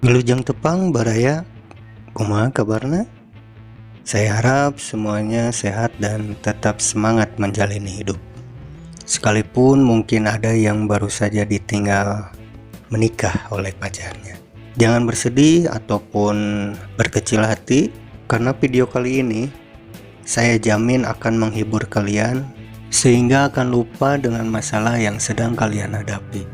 Wilujeng tepang baraya, kumaha kabarna? Saya harap semuanya sehat dan tetap semangat menjalani hidup. Sekalipun mungkin ada yang baru saja ditinggal menikah oleh pacarnya. Jangan bersedih ataupun berkecil hati, karena video kali ini saya jamin akan menghibur kalian sehingga akan lupa dengan masalah yang sedang kalian hadapi.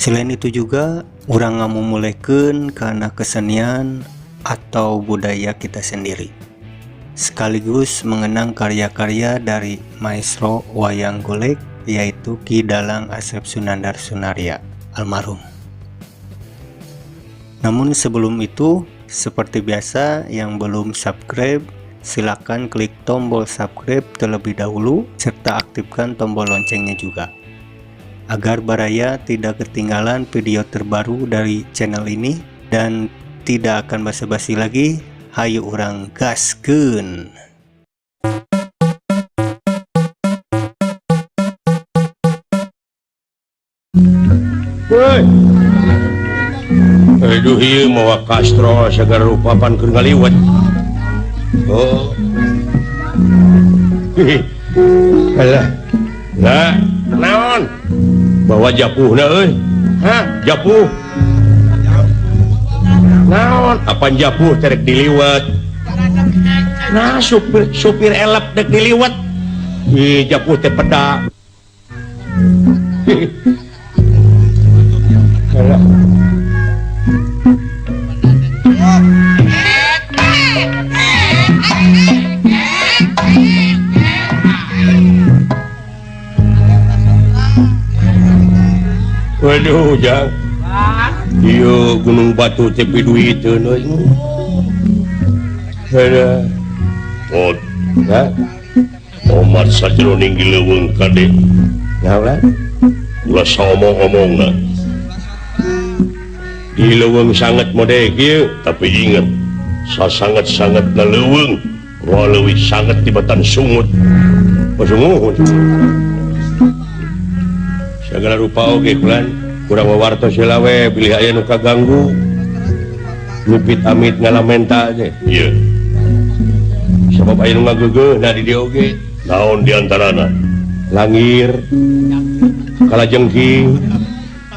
Selain itu juga, urang ngamumulikeun karena kesenian atau budaya kita sendiri, sekaligus mengenang karya-karya dari maestro wayang golek, yaitu Ki Dalang Asep Sunandar Sunaria almarhum. Namun sebelum itu, seperti biasa, yang belum subscribe silakan klik tombol subscribe terlebih dahulu serta aktifkan tombol loncengnya juga, agar baraya tidak ketinggalan video terbaru dari channel ini. Dan tidak akan basa-basi lagi, hayu urang gaskeun. Woi. Aduh ieu mawa Castro sagara rupapan keur ngaliwat. Oh. Alah. Lah, naon? Bawa japuhna euy. Hah, japuh. Naon? Apaan japuh terek diliwat? Nah, supir elep dek diliwat. Ih, japuh teh peda. Alah. Waduh, Jang. Iya, Gunung Batu tepi duiteun euy. Ada. Oh, ha? Omar sajroning gileuweung kade. Naon? Ulah saomong-omongna. Gileuweung sangat mode kieu, tapi ingat, sasangat-sangatna leuweung, waleuwih sangat tibatan sungut. Pasunguhun. Segala rupa oge kulan kurang wawartos heula we bilih aya nu kaganggu mipit amit ngalamenta teh. Ieu sabab aya nu ngageugeuhna di dieu oge. Naon diantarana? Langir, kalajengking,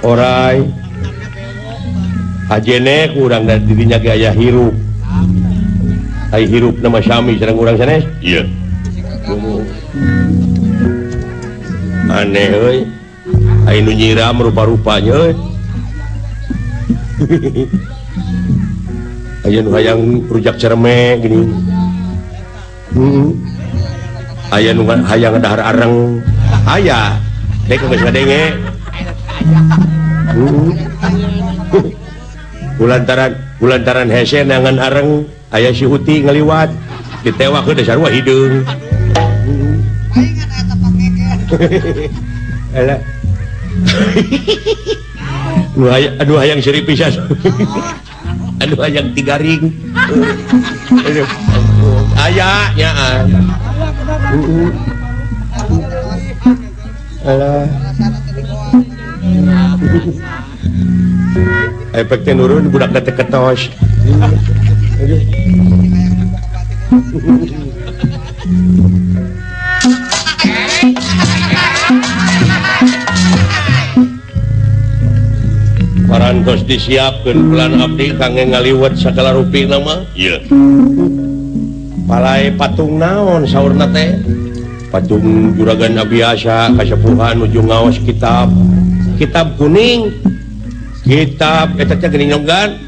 oray, ajene urang da didinya ge aya hirup. Ai hirup nama sami sareng urang sanes? Iya. Aneh euy. Ayo nyiram rupa-rupanya. Ayo nu hayang rujak cerme gini. Ayo nu hayang dahar areng. Aya, dek geus ngadenge. Bulantaran hese nangan areng, aya si Huti ngaliwat, ditewakeun da sarua hideung. Alah. Aduh hayang seri pisan. Aduh hayang tigaring. Aya nyaan. Alah. Efeknya nurun budak teh ketos. Parantos disiapkeun pelan abdi kangge ngaliwat sagala rupina mah. Iya. Palai patung naon saurna teh? Patung juragan Abiasa kasepuhan nuju ngaos kitab kuning. Kitab eta teh geuning nonggan.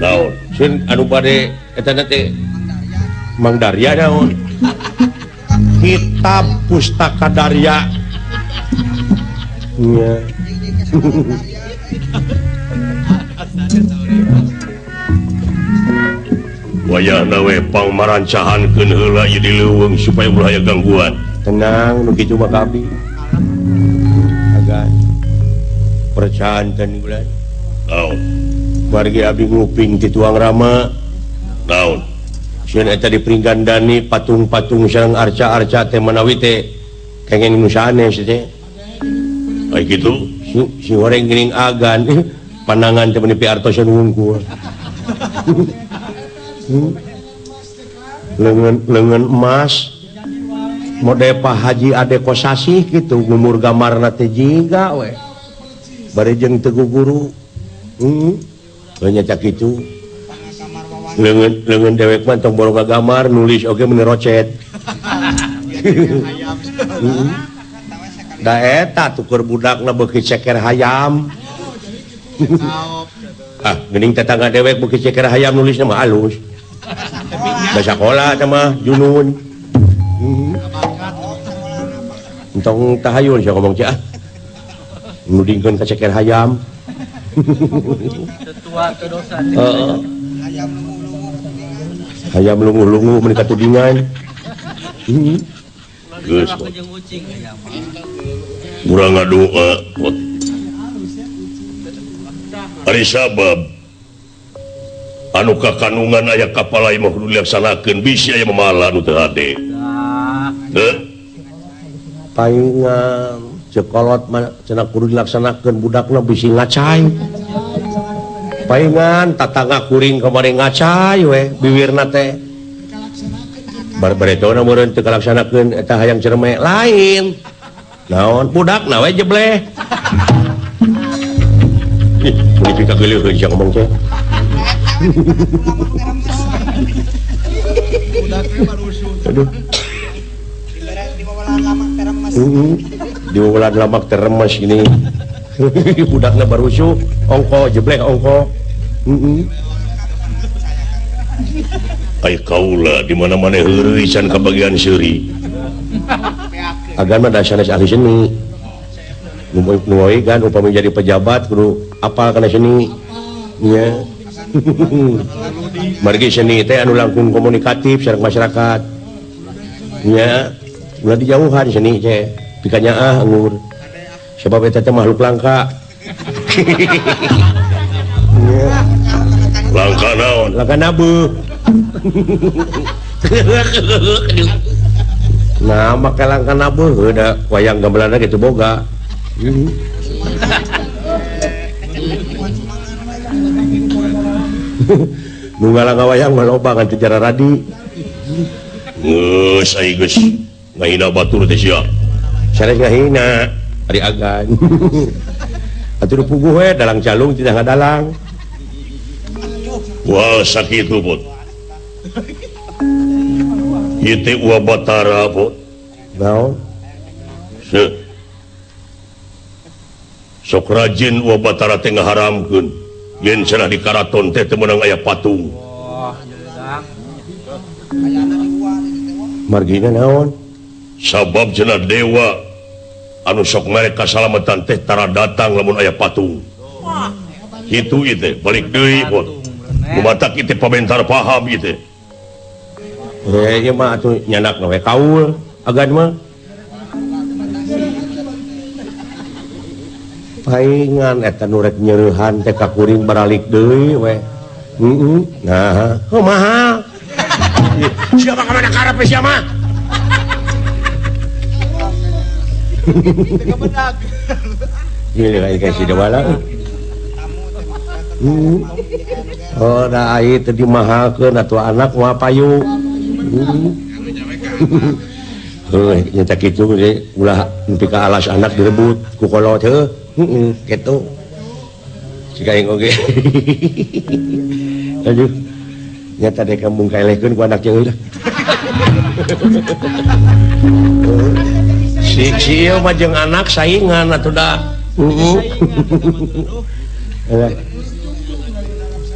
Naon? Sun anu bade eta teh Mang Darya naon? Kitab Pustaka Darya. Iya. Wayahna we pangmarancahankeun heula ieu di leuweung supaya ulah aya gangguan. Tenang, nu kitu mah kabeh. Agan. Percanten bulan. Naon? Wargi abdi nguping ti tuang rama. Naon? Sieun eta dipringgandani patung-patung sareng arca-arca teh manawi teh kengen nu sanes teh. Ai kitu? Si goreng geuning agan. panangan temen Pi Artosan wungkul lengan emas mode Pak Haji Ade Kosasih gitu umur gamarna teh jiga we bari jeung Teguh Guru nyaca kitu lengan dewek mah tong boronga gamar nulis oge mun rocet da eta tuker budakna beuki ceker hayam geuning tetangga dewek beuki ceker hayam nulisna mah alus da sakola teh mah junun entong tahayul sia ngomong cia nudingkeun ka ceker hayam tetua teu dosa hayam lungu-lungu meuni katudingan geus urang ngadoa ari sabab anu kakanungan aya kapal aya mah kudu dilaksanakeun bisi aya mamala anu teu hade paingan cekolot mah cenah kudu dilaksanakeun budakna bisi ngacai paingan tatangga kuring kamari ngacai we biwirna teh barbaretona meureun teu kalaksanakeun eta hayang cerme lain naon budakna we jebleh ini pika geuleuheun sia ngomong teh aduh di wulan lamak teremes ini budakna barusu ongko jebleh ongko ay kaula di mana-mana heureuy can kabagian seuri agama da sanes ahli seni nu kan upami jadi pejabat kudu apal kana seni nya margi seni teh anu langkung komunikatif sareng masyarakat nya ulah dijauhan seni teh pikanya anggur sebab eta teh makhluk langka langka naon langka nabuh nah maka langka nabuh da wayang gamelanna kitu boga nu ngalangga wayang mah loba kan sejarah radi geus ai geus ngahina batur teh sia sanes ngahina ari agan atuh puguh we dalang calung tidak ngadalang wah sakitu pot ieu teh ulah batara pot naon sok rajin ulah batara teh ngaharamkeun yen cenah di karaton teh teu meunang aya patung margina naon sabab cenah dewa anu sok mere kasalamatan teh tara datang lamun aya patung kitu ieu teh balik deui pot kumatak ieu teh pabentar paham ieu teh ieu mah atuh nyanakna we kaul agan mah paingan eta nu rek nyeurehan teh ka kuring baralik deui we nah kumaha siapa kamana karep sia mah ini lagi kasih dewala oh da ai teu dimahakeun atuh anak moal payu heuh nya tak kitu ge ulah nepi ka alas anak direbut ku kolot heuh kitu cika aing oge aduh nya tadi kambung kaelehkeun ku anak jeung euy si ieu mah jeung anak saingan atuh da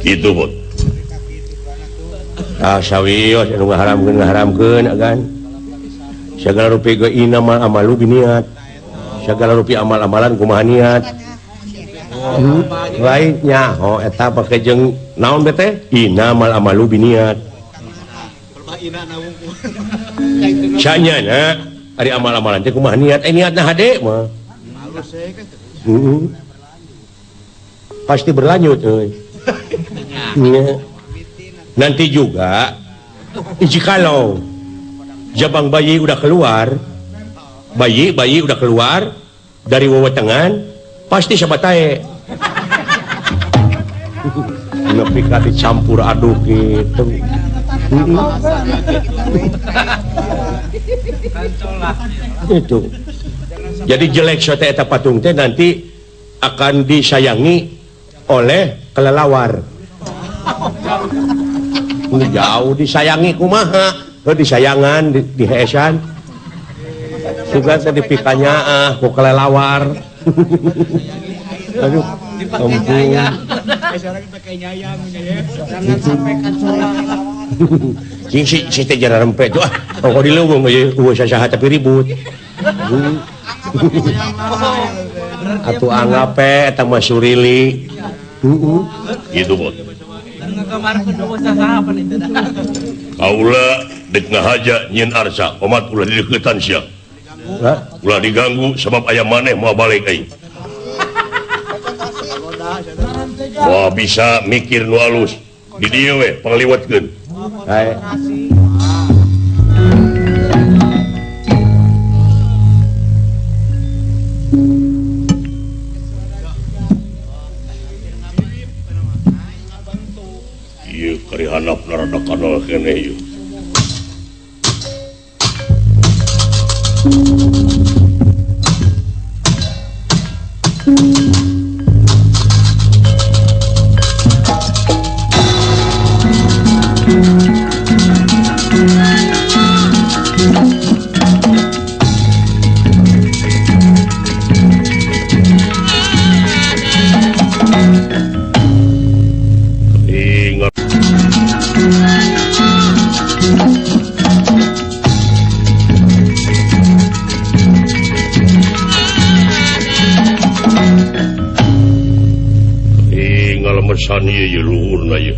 kitu bot sawios anu ngaharamkeun agan sagala rupi ge inamal amalu biniat sagala rupi amal-amalan kumaha niat lain nyaho eta pake jeung naon bete inamal amalu biniat sanyana ari amal-amalan teh kumaha niat niatna hade mah pasti berlanjut euy nanti juga jikalau jabang bayi udah keluar bayi udah keluar dari wewetengan pasti sabatae nepi ka dicampur aduk gitu. Itu. Jadi jelek sote eta patung teh nanti akan disayangi oleh kelelawar. Jauh disayangi kumaha, disayangan diheesan. Juga tadi pikanya ku kelelawar. Aduh, ampun. Si teh jara rempet tuh kok dileuweung eueuh sasaha tapi ribut. Atuh anggap eta mah surili. Gitu, Bos. Kaula dek ngahaja nyin arsa, omat ulah dideukeutan sia. Ulah diganggu sebab aya maneh mau balik aing. Wah bisa mikir nu alus. Di dieu we pangliwatkeun. Hae. Ieu kari handapna rada kanal keneh ieu. Mesan ieu luhurna ieu.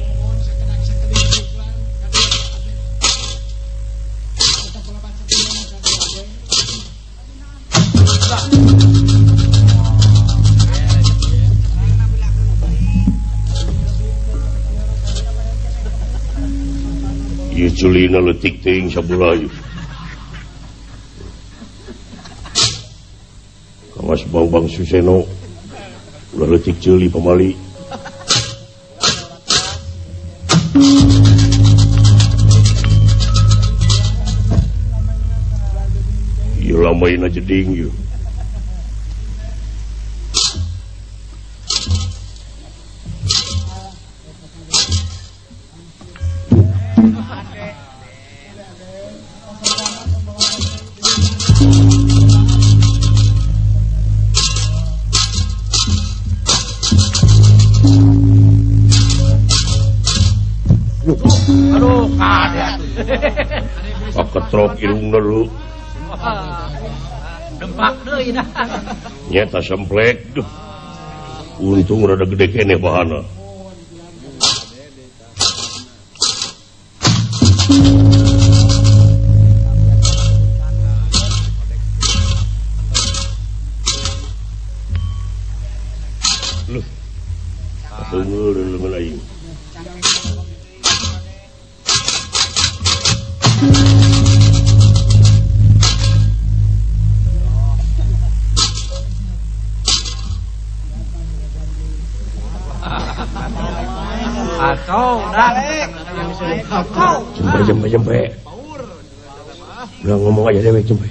Ieu culina leutik teuing sabeula ieu. Kawas Bang Suseno ulah leutik ceuli pamali. Lamain aja ding yuk. Aduh, kadet. Paketrok irungna lu. Dempak deui dah. Nyata semplek. Untung rada gede keneh bahana. Loh. Tunggu lengan aing. Kau dah. Jempe. Udah ngomong aja dewek jempe.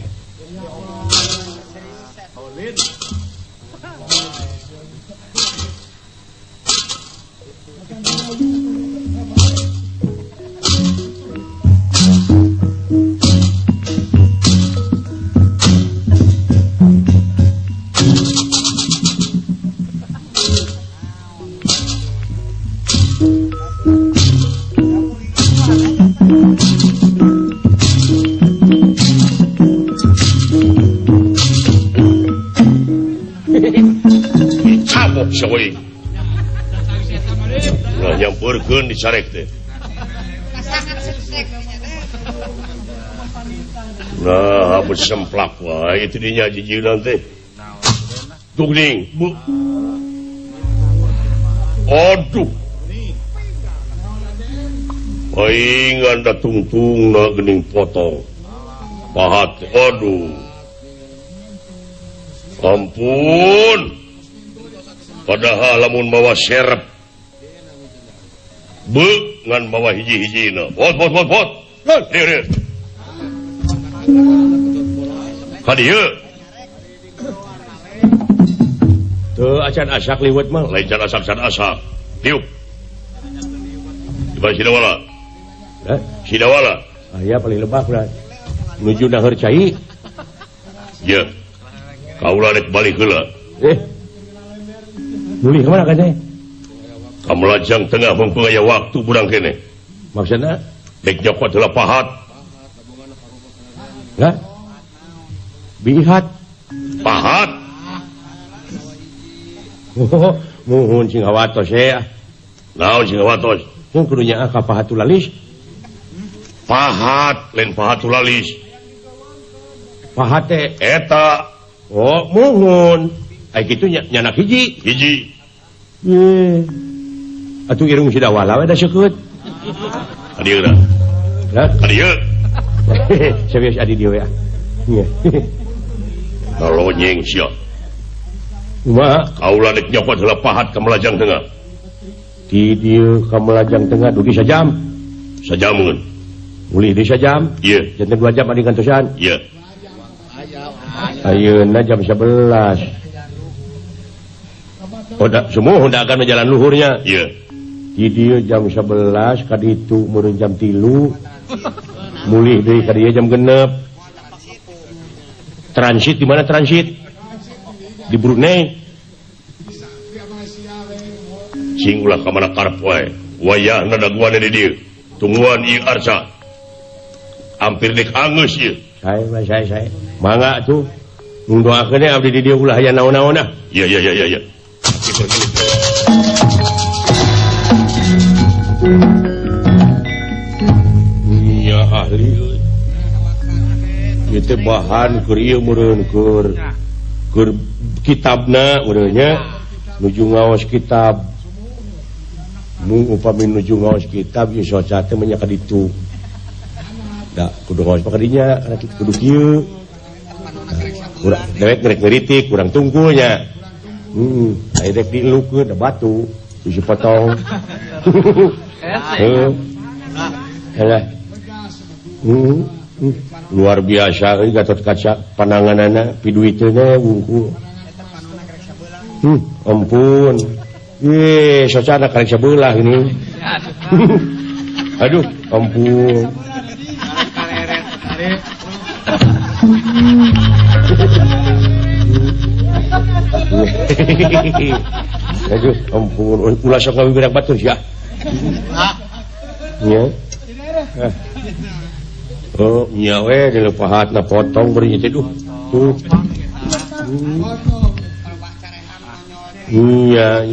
Sawai. Nah nyamperkeun dicarek teh. Nah, habis semplak wae itu dinya jijinan teh. Tugning, Bu. Aduh. Aing anda tungtungna geuning potong. Pahat, aduh. Ampun. Padahal lamun mawa serep ngan bawa hiji-hiji na. Bot. Lihat. Kadieu. Tuh acan asak liwat mah, lain can asak. Tiup. Di mana Sidawala? Sidawala. Aya paling lebah lah. Menuju nahar cai. Ya. Kaulah rek balik heula. Mulih kemana kan teh? Kamelajang tengah mempengaya waktu budang kene. Maksudna dek nyokot heula pahat. Hah? Bihat. Pahat. Oh, muhun sing awatos ya. Naon sing awatos? Mun kudunya ka pahatul lalis. Pahat lain pahatul lalis. Pahat teh eta. Oh, muhun. Ai kitu nyanak hiji. Ye. Atuh irung Sidawala we da seukeut. Adieu da. Hah? Adieu. Serius adi dieu ya. Iya. Nalonyeng sia. Kumaha? Kaula dek nyokot heula pahat ka Melajang Tengah. Di dieu ka Melajang Tengah dugi sajam. Sajameun. Mulih di sajam? Ieu. Janten 2 jam adi kantosan? Ieu. Ayeuna jam 11. Oda semua hendak akan jalan luhurnya. Ieu. Di dieu jam 11 ka ditu meureun jam 3. Mulih deui ka dieu jam 6. Transit di mana transit? Di Brunei. Sing ulah ka mana karep wae. Wayahna daguan di dieu. Tungguan ieu arca. Hampir dek angeus ieu. Saya. Mangga tuh. Ndoakeun abdi di dieu ulah aya naon-naon ah. Iya. Iya ahli. Ieu teh bahan keur ieu meureun keur kitabna urangnya nuju ngaos kitab. Mun upami nuju ngaos kitab ieu soca teh nya ka ditu. Da kudu ngaos ka dinya kudu kieu. Urang dewek ngerek ngeritik urang tungkulnya. Aya dek dilukeun da batu isi potong. Alah. Luar biasa euy Gatot Kaca pananganana piduiteuna wungkul. Ampun. Socana karek sabelah ini. Aduh, ampun. Aduh, ampun. Ulah sok ngawiwirak batur sia. Nya. Oh, nya we dina pahatna potong beri teh duh. Tuh. Iya.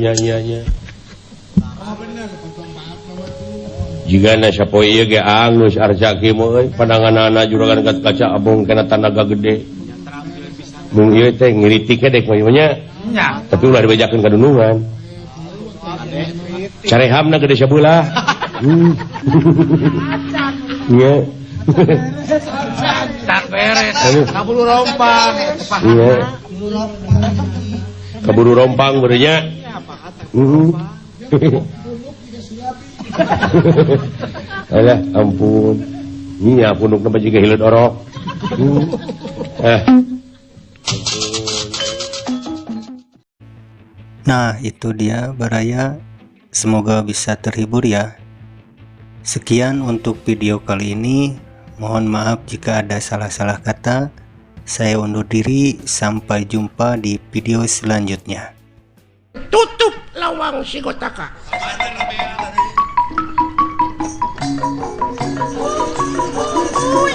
Jigana sapoe ieu ge angus arca kieu euy pandanganana juragan Gatot Kaca abong kana tanaga gede. Mun ieu teh ngiritik dek mah nya. Tapi ulah dibejakeun ka dunungan. Carehamna gede sabelah. Nya. Tak beres. Kaburu rompang. Iya. Kaburu rompang beurnya. Alah, ampun. Nya pundukna baju ge hileud orok. Nah, itu dia Baraya. Semoga bisa terhibur ya. Sekian untuk video kali ini. Mohon maaf jika ada salah-salah kata. Saya undur diri. Sampai jumpa di video selanjutnya. Tutup lawang si Gotaka. Uy.